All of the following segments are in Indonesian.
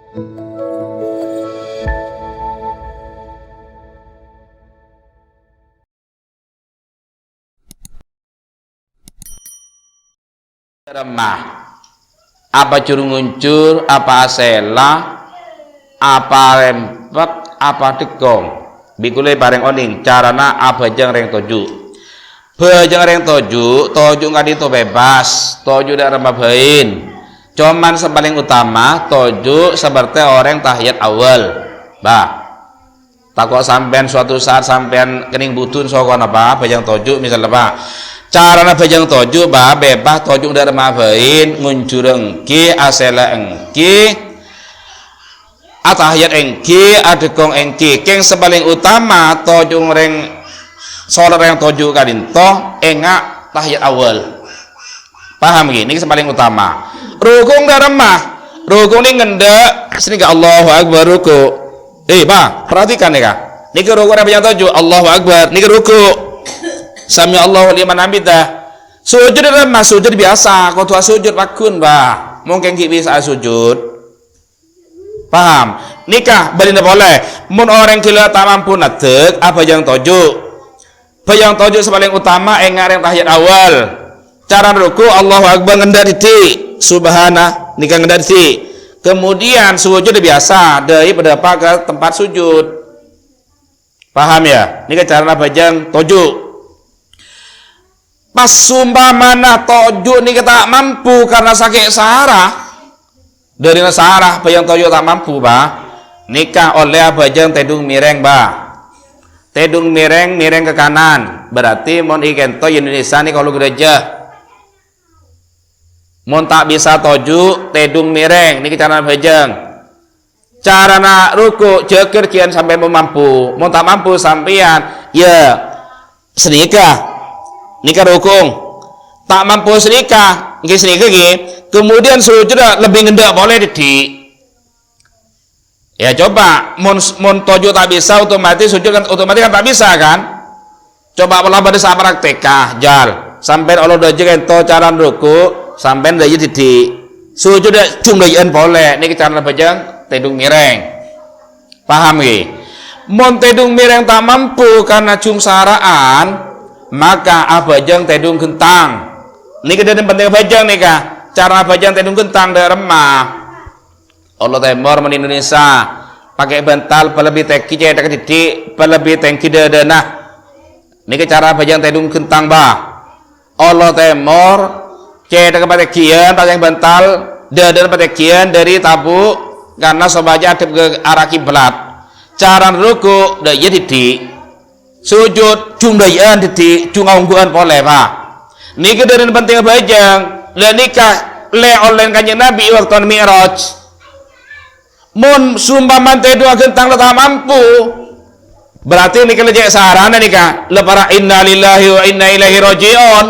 Remah, apa curung nguncur, apa asela, apa rempet, apa degong, bikule bareng oning carana abajang reng toju, bajang reng toju nggak itu bebas, toju dak remah bain, cuman sepaling utama toju seperti orang tahiyat awal, takut sampean suatu saat sampean kening butun sokon apa bajang toju misalnya carana bajang toju bebas toju udah remabain nguncur engki asela engki atahiyat engki adegong engki keng sepaling utama toju reng sholat yang toju kadinto engak tahiyat awal, paham gini sepaling utama. Rukung dah remah, rukung ini ngendek sini ke Allahu Akbar ruku, perhatikan nih kak, niki ruku ada bajang toju Allahu Akbar, niki ruku Sami Allahu liman hamidah. Sujud remah sujud biasa, kau tua sujud pakun mungkin kita bisa sujud, paham? Nikah balinda boleh, mun orang kila tak mampu natek apa yang toju, yang toju sepaling utama engar yang tahiyat awal, cara ruku Allahu Akbar ngendak titik, subhana nikah ngendak titik, kemudian sujud biasa dari berdepan ke tempat sujud, paham ya? Nikah cara bajang toju. Pas sumpah mana toju nih tak mampu karena sakit sarah dari sarah bayang toju tak mampu nikah oleh bajang tedung mireng tedung mireng ke kanan berarti mon ikento Indonesia nih kalau gereja mon tak bisa toju tedung mireng nih cara bajang cara nak ruku ceker kian sampai mampu mon tak mampu sampean ya senikah nikah rukung tak mampu senikah kemudian sujud lebih ngendak boleh ya coba mon toju tak bisa otomatis sujud kan otomatis kan tak bisa kan, coba pola pada saat praktekah jal sampai Allah udah jaga to cara ruku sampai dah jadi sujud jumlahan boleh niki cara bajang tedung mireng, paham ge? Mon tedung mireng tak mampu karena saraan maka abajang tedung gentang niki dan penting abajang nikah cara abajang tedung gentang dari remah Allah temor di Indonesia pakai bantal pelebih teki cetak didik pelebih tengki dadana niki cara abajang tedung gentang Allah temor cetak patekian pakai bantal dadan patekian dari tabu karena sobaja adep ke arah kiblat cara ruku dah jadi didik sujud jumlahan titik ungguan boleh niki dari penting bajang le nikah le oleh kanjeng Nabi waktu Mi'raj mun sumpah mantai dua gentang tak mampu berarti nikah lejek sarana nikah le para inna lillahi wa inna ilaihi raji'un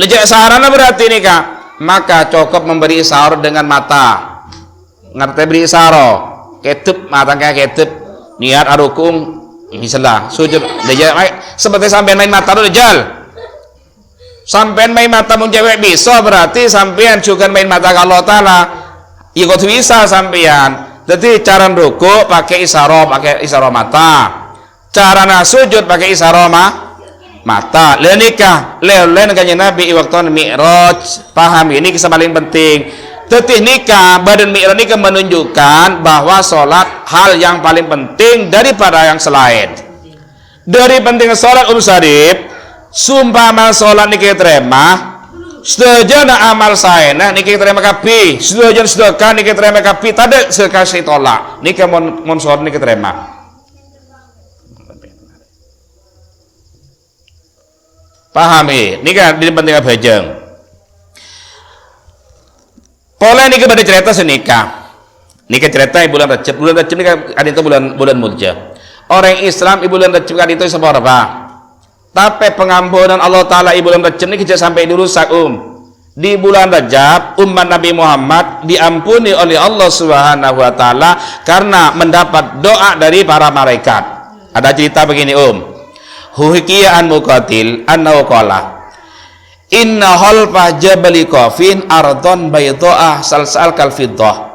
lejek sarana berarti nikah maka cukup memberi isyarat dengan mata ngerti beri isyarat ketep mata kayak ketep niat arukung misalnya sujud dejal seperti sampai main mata dulu dejal sampai main mata mau cewek bisa berarti sampean juga main mata kalau ta'ala ikut bisa sampean jadi cara ruku pakai isyarat mata cara sujud pakai isyarat mata le nikah le kanjeng Nabi waktu Mi'raj, paham ini kisah paling penting. Tetih nikah badan mi'raj nikah menunjukkan bahwa sholat hal yang paling penting daripada yang selain. Dari pentingnya sholat Sarip, sumpah amal sholat nikah terima, sedajana amal saena nikah terima kapi, sedajana sedekah nikah terima kapi, tadi sekasih tolak nikah mon sholat nikah terima. Pahami, nikah di pentingnya bajang. Pola nikah pada cerita senikah. Nikah cerita bulan Rajab ini ada itu bulan Mulja. Orang Islam bulan Rajab kan itu seberapa? Tapi pengampunan Allah Taala bulan Rajab ini kita sampai dulu di bulan Rajab umat Nabi Muhammad diampuni oleh Allah Subhanahu Wa Taala karena mendapat doa dari para malaikat. Ada cerita begini Huhikiya an Muqatil annahu qala inna halfa jabali qafin ardon baydoah salsal kal fiddah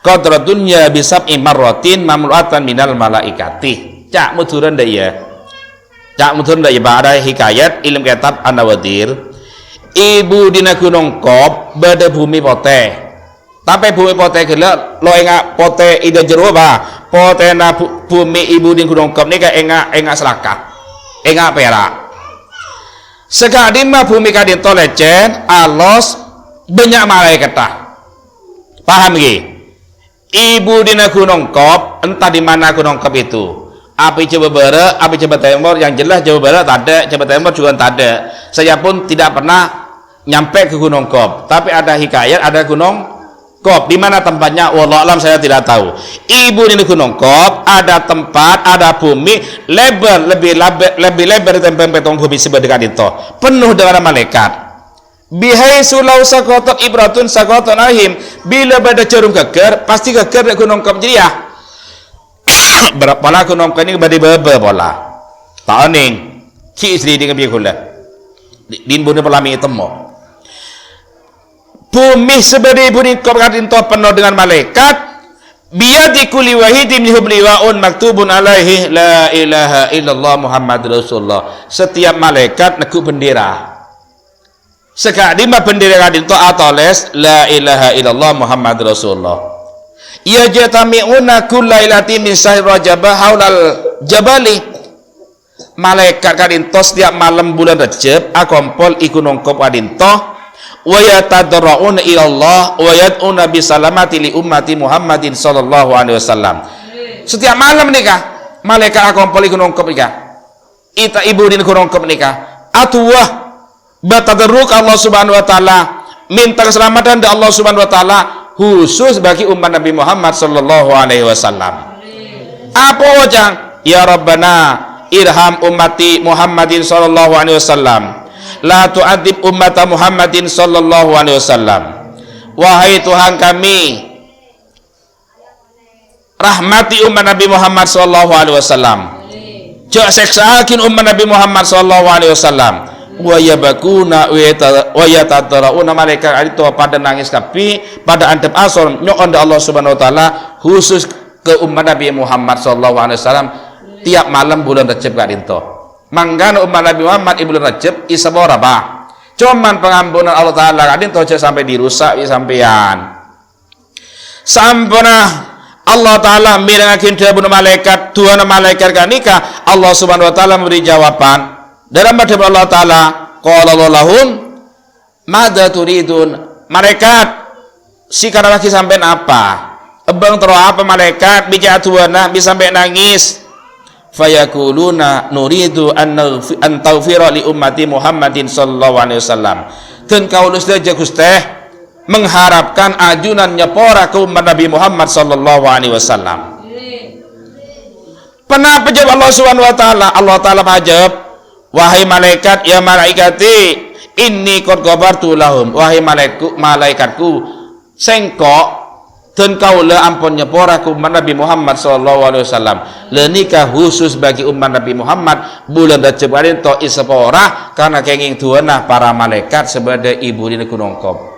qadra dunya bisab imarratin mamluatan minal malaikati. Cak muduran dah ya. Cak muduran dah ya pada hikayat ilmu kitab An-Nawadir. Ibu dina gunung Kop beda bumi poteh. Tapi bumi poteh gila lo enggak poteh ida jero ba. Poteh na bumi ibu di gunung Kop ni ka enggak selaka. Enggak perak. Sekali mah bumi kadin to lecen alos banyak malaikat tah. Paham ge? Ibu dina gunung Kop, entah di mana gunung Kop itu. Api coba barat, api coba timur, yang jelas Jawa Barat tak ada, coba timur juga tak ada. Saya pun tidak pernah nyampe ke gunung Kop, tapi ada hikayat ada gunung Kop. Di mana tempatnya? Wallahu alam saya tidak tahu. Ibu di gunung Kop ada tempat, ada bumi lebar lebih lebar dari tempat petong bumi sebedekat itu, penuh dengan malaikat. Bihai sulau sakotot ibratun sakotot ahim. Bila pada jarum geger, pasti geger di gunung Kop jadi ya. Berapa lah gunung Kop ini badi bebe bola. Tak oning. Ki istri dengan biar gula. Din bunuh pelami temo. Bumi sebedi bumi Kop kadin to penuh dengan malaikat. Biyadi kulli wahidin minhum liwaun maktubun alaihi la ilaha illallah Muhammad Rasulullah. Setiap malaikat nekuk bendera. Sekali mah bendera kadin to atoles la ilaha illallah Muhammad Rasulullah. Ya jatami'una kullailatin min syahr Rajab haulal jabali. Malaikat kadin to setiap malam bulan Rajab akompol iku nongkop kadin to wa yatadarrauna ila Allah wa yad'una bi salamati li ummati Muhammadin sallallahu alaihi wasallam. Setiap malam nikah malaikat akompol iku nongkop nikah. Ita ibu din ku nongkop nikah. Atuwah batadarruk Allah subhanahu wa ta'ala, minta keselamatan dari Allah subhanahu wa ta'ala khusus bagi umat Nabi Muhammad sallallahu alaihi wasallam. Apa wajah? Ya Rabbana irham ummati Muhammadin sallallahu alaihi wasallam, la tu'adzib ummata Muhammadin sallallahu alaihi wasallam. Wahai Tuhan kami, rahmati umat Nabi Muhammad sallallahu alaihi wasallam. Jangan seksakin umat Nabi Muhammad sallallahu alaihi wasallam. Wa yabakuna wa yatadarrauna malaikat itu pada nangis kapi pada antep asor nyok Allah subhanahu wa ta'ala khusus ke umat Nabi Muhammad sallallahu alaihi wasallam tiap malam bulan Rajab kadin to. Mangkana umat Nabi Muhammad di bulan Rajab isabora ba. Cuman pengampunan Allah taala kadin to sampai dirusak sampean. Sampuna Allah taala mirangakin dua malaikat kanika Allah subhanahu wa ta'ala memberi jawaban. Dalam madhab Allah Ta'ala qala lahum madza turidun. Malaikat sikara lagi sampean apa? Ebang tero apa malaikat bija tuana bisa sampai nangis. Fayakuluna nuridu an taghfira li ummati Muhammadin sallallahu alaihi wasallam. Dan kaulus saja Gusti mengharapkan ajunan nyepora ke umat Nabi Muhammad sallallahu alaihi wasallam. Pernah pejab Allah Subhanahu wa taala, Allah taala pajab wahai malaikat ya malaikati inni qad ghafartu lahum. Wahai malaikatku sengkok dan kaula ampun nyepora ke umat Nabi Muhammad sallallahu alaihi wasallam. Lenika khusus bagi umat Nabi Muhammad bulan Rajab ini to isepora karena kenging tuana para malaikat sebagai ibu di gunung Kop.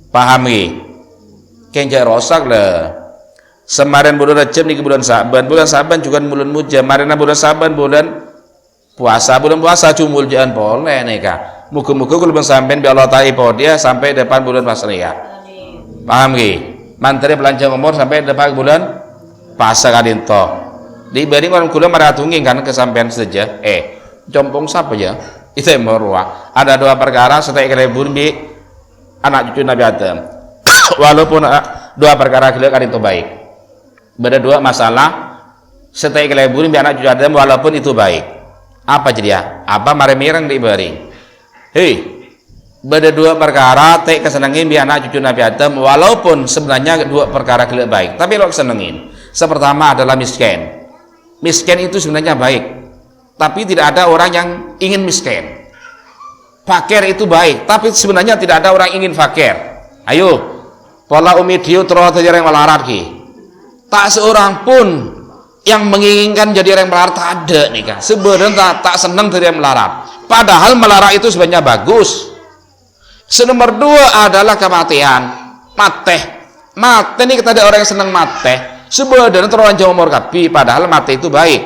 Pahami? Kenjak rosak le. Semarin bulan Rajab niki bulan Saban juga bulan Muja. Marina bulan Saban bulan bulan puasa cumul jangan boleh nika. Muka-muka kalau sampai bi Allah taala dia sampai depan bulan puasa ya. Paham ge? Mantri belanja umur sampai depan bulan puasa kadin to. Dibanding orang kula maratunging kan kesampaian saja. Jompong sapa ya? Itu yang merua. Ada dua perkara setelah kelebur bi anak cucu Nabi Adam. Walaupun dua perkara kelebur kadin to baik. Beda dua masalah setelah kelebur bi anak cucu Adam walaupun itu baik. Apa jadi ya? Apa mare-mireng diberi? Hei, beda dua perkara tak kesenengin bi anak cucu Nabi Adam walaupun sebenarnya dua perkara kelak baik, tapi lo kesenengin. Sepertama adalah miskin. Miskin itu sebenarnya baik, tapi tidak ada orang yang ingin miskin. Fakir itu baik, tapi sebenarnya tidak ada orang ingin fakir. Ayo, pola umidiu terus terjadi yang melarat ki. Tak seorang pun yang menginginkan jadi orang melarat tak ada nih kan. Sebenarnya tak senang dari yang melarat. Padahal melarat itu sebenarnya bagus. Nomor dua adalah kematian. mate nih kita ada orang yang seneng mate sebenarnya terlanjur umur kabi, padahal mate itu baik.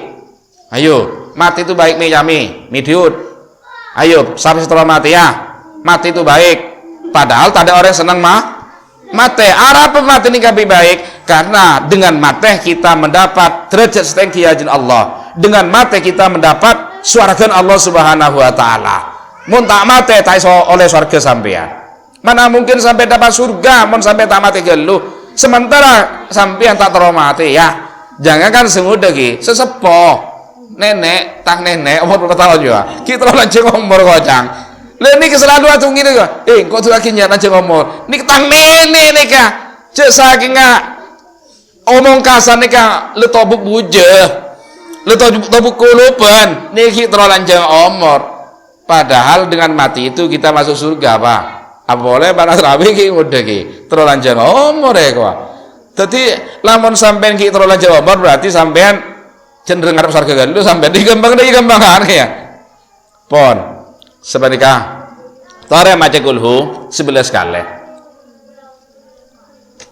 Ayo, mate itu baik nih Yami, Midiut. Ayo, sampai setelah mati ya, mate itu baik, padahal tak ada orang yang seneng mate. Arab mate ini kabi baik, karena dengan mate kita mendapat derajat setinggi ajin Allah. Dengan mate kita mendapat surga Allah Subhanahu wa taala. Mun tak mate tak iso oleh surga sampean. Mana mungkin sampai dapat surga mun sampai tak mati geluh. Sementara sampean tak terlalu mati ya. Jangan kan semudah ki sesepuh nenek tak nenek umur berapa tahun juga. Kita lanceng umur kocang. Lah niki selalu atuh ngene kok. Kok tuh lagi nyat lanceng umur. Niki tang nenek nika. Cek saking omong kasar nika le tobuk bujeh. Le tobuk kuluban. Niki terlalu lanceng umur. Padahal dengan mati itu kita masuk surga, Pak. Apa boleh panas rabi ki udah ki terlalu lanjut umur ya kok. Jadi lamun sampean ki terlalu lanjut umur berarti sampean cenderung ngarep surga kan lu sampean digembang ya. Pon sebaliknya tore maca kulhu 11 kali.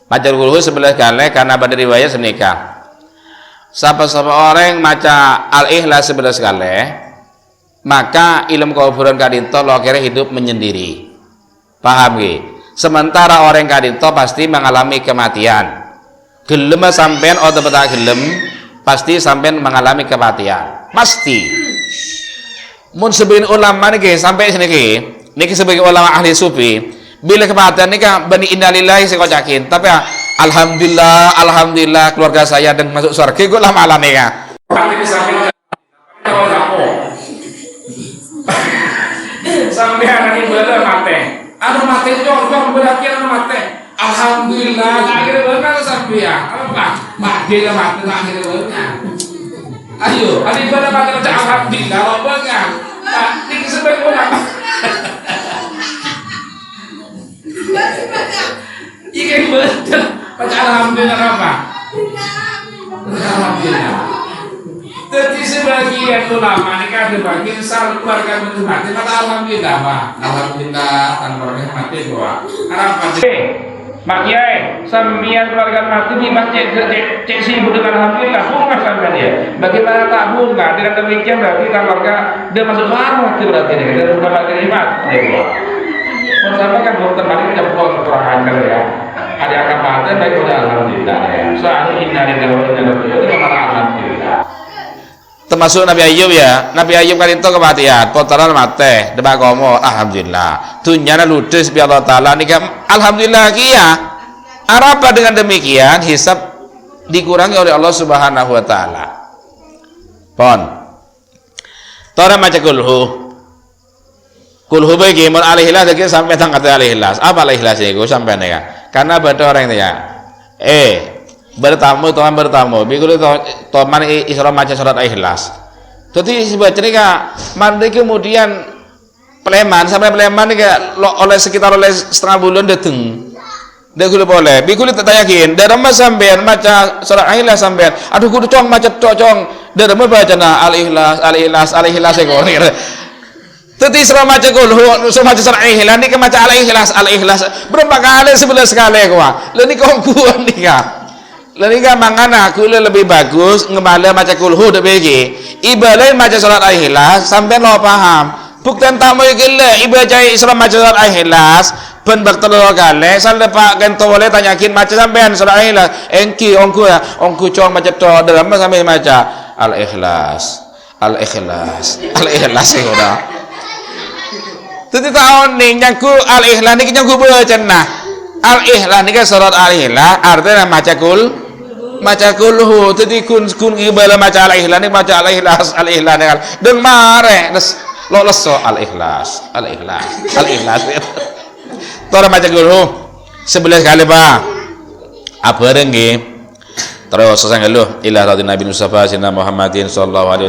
Maca kulhu 11 kali karena pada riwayat senika. Siapa orang maca al-ikhlas 11 kali, maka ilmu kuburan kadinto lo kira hidup menyendiri. Paham gak? Sementara orang kadinto pasti mengalami kematian. Gelem sampean atau betul gelem pasti sampean mengalami kematian. Pasti. Mun sebagian ulama niki sampai sini niki sebagai ulama ahli sufi, bila kematian niki bani innalillahi saya kocakin. Tapi alhamdulillah keluarga saya dan masuk surga. Gue lama alami ya. Sampai anak ibadah mati. Anu mati cocok berarti anu mati. Alhamdulillah akhirnya benar sampai ya. Apa? Mati lah mati akhirnya benar. Ayo, anak ibadah mati baca alhamdulillah lo benar. Ini sebagai ulama. Iya betul. Baca alhamdulillah apa? Alhamdulillah. Jadi sebagian ulama ini kan dibagi misal keluarga itu mati, kata alhamdulillah Pak. Alhamdulillah tanpa mati doa. Arab mati. Mak Kiai, sambian keluarga mati di masjid cek sibuk dengan alhamdulillah, bunga sampai dia. Bagaimana tak bunga? Dengan demikian berarti keluarga dia masuk surga berarti dia dan sudah mati mati. Bersama kan dokter mati tidak boleh kekurangan ya. Ada yang mati baik udah alhamdulillah ya. Soalnya hindari dari itu alhamdulillah. Termasuk Nabi Ayub ya. Nabi Ayub kan itu kematian, potaran mate, debak komo, alhamdulillah. Dunyana ludes bi Allah taala nika alhamdulillah kia. Apa dengan demikian hisab dikurangi oleh Allah Subhanahu wa taala. Pon. Tora maca kulhu. Kulhu bagi mun alihlas lagi sampai tangkat alihlas. Apa alihlas iku sampai ya? Karena ada orang ya. Bertamu teman bertamu bikul teman isra maca surat ikhlas. Jadi sebaca ini mandi kemudian Pleman sampai Pleman ini oleh sekitar oleh setengah bulan dateng. Dia boleh bikul tak yakin dari mas sampean maca surat ikhlas sampean aduh kudu cong maca cong dari mas baca al ikhlas ekor. Jadi isra maca kulhu so maca surat ikhlas ini maca al ikhlas berapa kali 11 kali gua. Lah niki kuat nika. Lalu mangana aku lebih bagus ngemala maca kulhu debege ibalai maca salat ikhlas sampai lo paham bukten tamu iki ibadah Islam maca salat ikhlas ben bertelu kali sampai Pak Gento boleh tanyakin maca sampean salat ikhlas engki ongku cong maca to dalam sampai maca al ikhlas udah tadi tahun nih nyangku al ikhlas niki nyangku baca nah al ikhlas niki salat al ikhlas artinya maca kulhu jadi kun ibala maca al ikhlas maca al ikhlas dan mare lo leso al ikhlas tora maca kulhu 11 kali Pak apa nggih terus sesang lu ila Nabi Mustafa Muhammadin sallallahu alaihi wasallam.